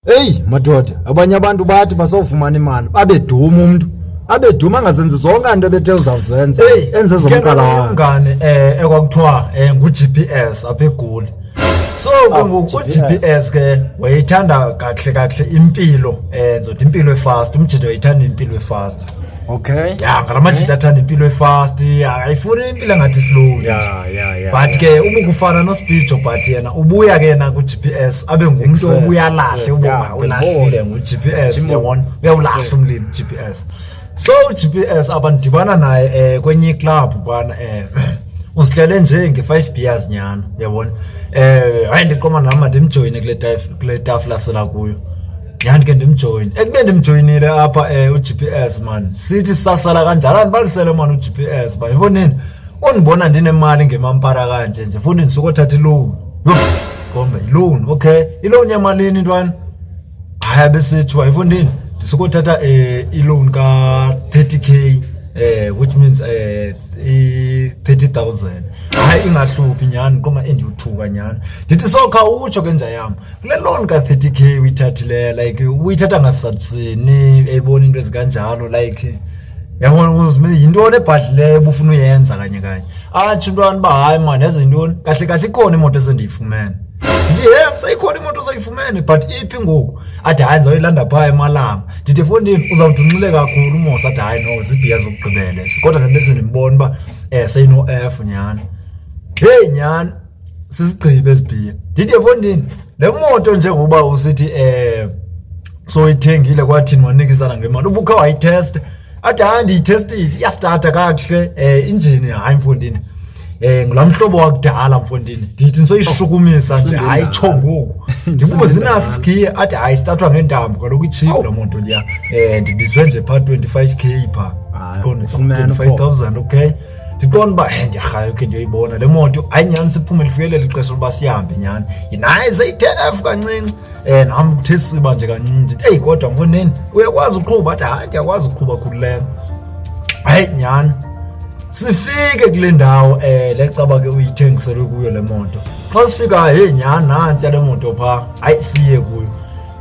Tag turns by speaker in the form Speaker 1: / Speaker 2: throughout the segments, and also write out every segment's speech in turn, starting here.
Speaker 1: Hey madoda, abanye abantu bathi basofumana imali abeduma umuntu abeduma angazenzi zonke into bethe uzawuzenza enze zomqala wakhe
Speaker 2: ngane ekwakuthiwa ngu-GPS apha eGoli. So ke ngoku GPS ke wayithanda kahle impilo nzothi impilo efast umjito wayithanda impilo efast.
Speaker 1: Okay.
Speaker 2: Ya ngalamajita athanda impilo efast ayifuni impilo engathi slow.
Speaker 1: Yeah.
Speaker 2: But ke ubukufana noSpeedo but yena ubuya ke na ku-GPS abe ngumuntu obuya lahle ubonga ulahlile ngu-GPS yabona uyawulahla umlilo GPS. So GPS abandibana naye kwenye club bana usihlele nje nge5 beers nyana yabona hayi ndiqoma nama ndimjoyine kule tafla sela kuyo yani ke ndimjoyine ekube ndimjoyinile apha uGPS man sithi sasala kanjalo andibalisele man uGPS ba yiboneni undibona ndinemali ngemampara kanje nje futhi ndisukothatha iloan yo kombe iloan okay iloan yamalini ntwana hayi besithi wayifundini ndisukothatha iloan ka 30k which means 30,000 hayi ingahluphi nyani koma endiyuthuka nyani ndithi sokha utsho ke nje yami kule loan ka 30k uyithathile like uyithatha ngasatsini eyibona into ezikanjalo like yabona uzime yintoni ebhadlileyo ubufuna uyenza kanye athi ntwana ba hayi man yazi intoni kahle ikona imoto esendiyifumene ndithi sayikhona imoto soyifumene but iphi ngoku athi hayi ngizoyilanda phaa emalanga ndithi efondini uzawudunxile kakhulu umosa athi hayi no zibhiya zokugqibela kodwa nebese ndimbona uba seyino F nyani hey nyani sisigqibe ezibhiya ndithi efondini le moto njengoba usithi soyithengile kwathini wanikisana ngemali ubukha wayitest athi hayi ndiyithestile iyastarta kakuhle engine hayi mfondini ngulamhlobo wakudala mfondini ndithi nisoyishukumisa nje hayi cho ngoku ndibuze nasi skiye athi hayi startwa ngentambo kaloku ichip lo moto liya ndibizwe nje pha 25k pha qonda 25,000 okay ndiqonda ba ndiyarhayo ke ndiyoyibona le moto ayinyani siphume lifikelele ixesha loba sihambe nyani yinaye seyi10F kancinci nami kuthesiba nje kancinci ndithi hey kodwa mfondini uyakwazi uqhuba athi hayi ndiyakwazi uqhuba khululeko hayi nyani sifike kule ndawo lecaba ke uyithengiselwe kuyo le moto xa sifika hey nyani nansi yale moto pha hayi siye kuyo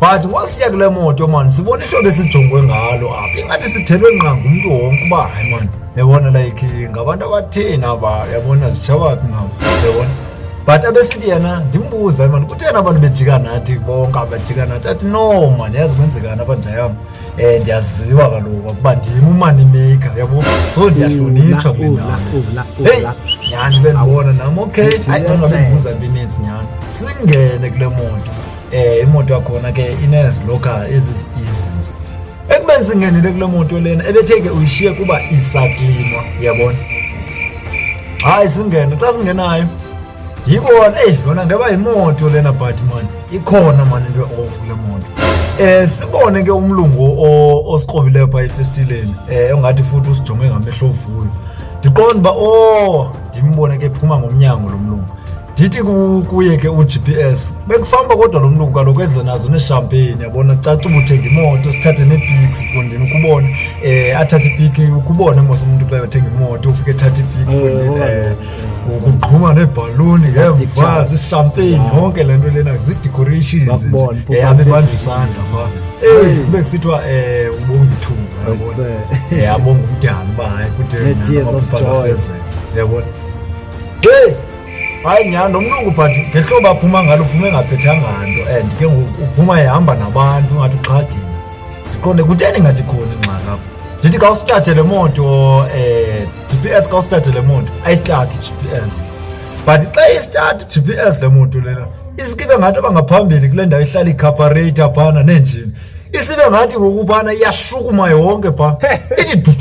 Speaker 2: but wasiya kule moto man sibona ihlobo esijongwe ngalo apha ingathi sithelwe nqa ngumuntu wonke uba hayi man yabona like ngabantu abathina ba yabona zichabaphi ngabo yabona but abesithi yena ndimbuza man kuthena abantu bejika nathi bonke abajika nathi athi no man yazi kwenzekana abanje yami ndiyaziwa kaloku ukuba ndim umani maker yabo so ndiyahlonitshwa mina hey nyani benibona nami okay hayi ngibengibuza impinetsi nyani singene kule moto imoto yakhona ke ineziloka ezizinje ekube singenile kule moto lena ebetheke uyishiye kuba isaklinwa yabona hayi singene xa singenayo yibona yona ngaba imoto lena but man ikhona man into off kule moto sibone ke umlungu osiqobileyo pha efestileni ongathi futhi usijonge ngamehlo ovuyo ndiqonda ba ndimbone ke phuma ngomnyango lo mlungu ndithi kuye ke uGPS bekufamba kodwa lo mlungu kaloku eze nazo nechampagne yabona caca ubuthenga imoto sithathe nepics fondini ukubona athathe ipic ukubona mose umuntu xa uthenga imoto ufike ethatha ipic fondini ukuqhuma nebhaluni ngemvazi ichampagne yonke lento lena zidecorations yabe bantu isandla pha kube kusithiwa ubonga ithuba yabona yabonga umdala ba hayi kude namaphakapheze yabona hey hayi nyani nomlungu but ngehlobo aphuma ngalo uphume ngaphethanga nto and ke uphuma ehamba nabantu ngathi uqhagile ndiqonde kutheni ngathi khona ingxaki apho ndithi ka usithathe le moto GPS ka usithathe le moto ayistart GPS but xa istart GPS le moto lena isikibe ngathi abangaphambili kule ndawo ihlala icarburetor phana nenjini isibe ngathi ngokubana iyashukuma yonke pha ithi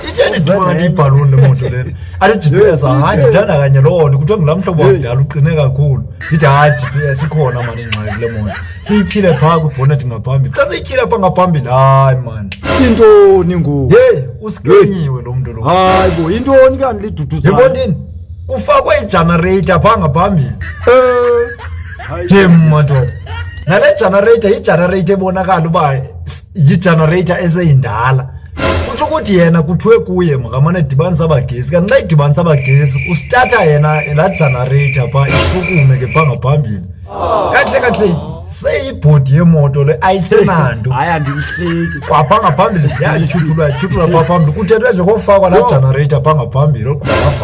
Speaker 2: itheni duka ibhaluni lemoto lena athi GPS hayi ndithanda kanye loo nto kuthiwa ngulamhlobo wakudala uqine kakhulu ndithi hayi GPS ikhona mani ingxaki kule moto siyikhile phaa kwibhonethi ngaphambili xa siyikhile phaa ngaphambili hayi mani
Speaker 1: intoni ngoku
Speaker 2: hey usikenyiwe lo muntu lo
Speaker 1: hayi bo intoni kanti liduduza
Speaker 2: yibonini kufakwe igenerator phaa ngaphambili madoda nale generator ebonakala uba yi-generator eseyindala kutsho ukuthi yena kuthiwe kuye makamane edibanisa abagesi kanti xa idibanisa abagesi ustarta yena la generator phaa ishukume ke phaa ngaphambili kahle seyibhodi yemoto le ayisenanto.
Speaker 1: Hayi andilihleki.
Speaker 2: Kwapha ngaphambili yayityhuthula pha phambili kuthethwe nje kofakwa laa generator pha ngaphambili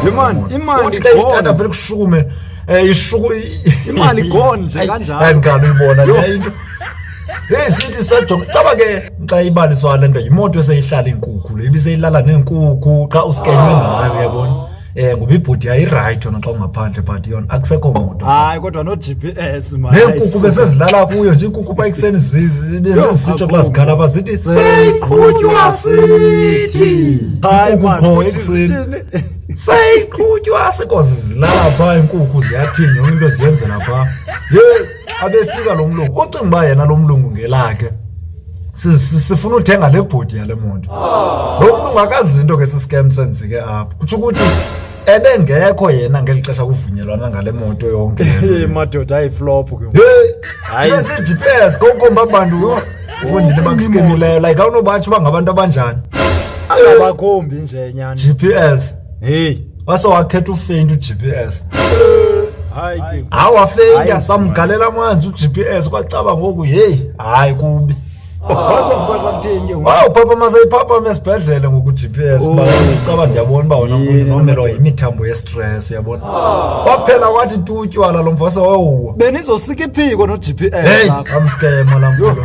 Speaker 1: Imani
Speaker 2: uthi xa isitata vele kushukume
Speaker 1: imali gone nje kanjalo.
Speaker 2: andingaluyibona le into. Hey sithi sajonga caba ke xa ibaliswa le nto yimoto eseyihlala iinkukhu le ibiseyilala neenkukhu xa uskenywe ngayo uyabona. Ngoba ibhodi ayirayithi yona xa ungaphandle but yona akusekho moto.
Speaker 1: Hayi kodwa no GPS man.
Speaker 2: Neenkukhu besezilala kuyo nje iinkukhu pha ekuseni bezisitsho xa zikhala pha zithi seyiqhutywa sithi.
Speaker 1: Hayi
Speaker 2: Iinkukhu ekuseni seyiqhutywa sikoze zilala pha iinkukhu ziyathini yonke into ziyenzela pha. Abefika lo mlungu ucinga uba yena lo mlungu ngelakhe sifuna uthenga le bhodi yale moto. Lo mlungu akazinto ke siscam senzike apha kutsho ukuthi ebengekho yena ngeli xesha kuvunyelwana ngale moto yonke.
Speaker 1: Madoda ayiflop ke.
Speaker 2: Hayi GPS kokomba abantu ufundile bakuskemileyo like awunobatsho bangabantu abanjani.
Speaker 1: Angabakhombi nje nyani.
Speaker 2: GPS
Speaker 1: Hey
Speaker 2: wase wakhetha ufeint u-GPS.
Speaker 1: hayi ke.
Speaker 2: Awafeyinta samgalela amanzi u-GPS kwacaba ngoku hayi kubi.
Speaker 1: Wazovuka kwakutheni ke.
Speaker 2: Papa masayiphapha esibhedlele ngoku GPS ucaba ndiyabona uba wona nomelwa yimithambo yestress uyabona. Kwaphela wathi tu utywala lo mfo wase wawuwa.
Speaker 1: Benizosika iphiko no GPS
Speaker 2: Amskema la mfo.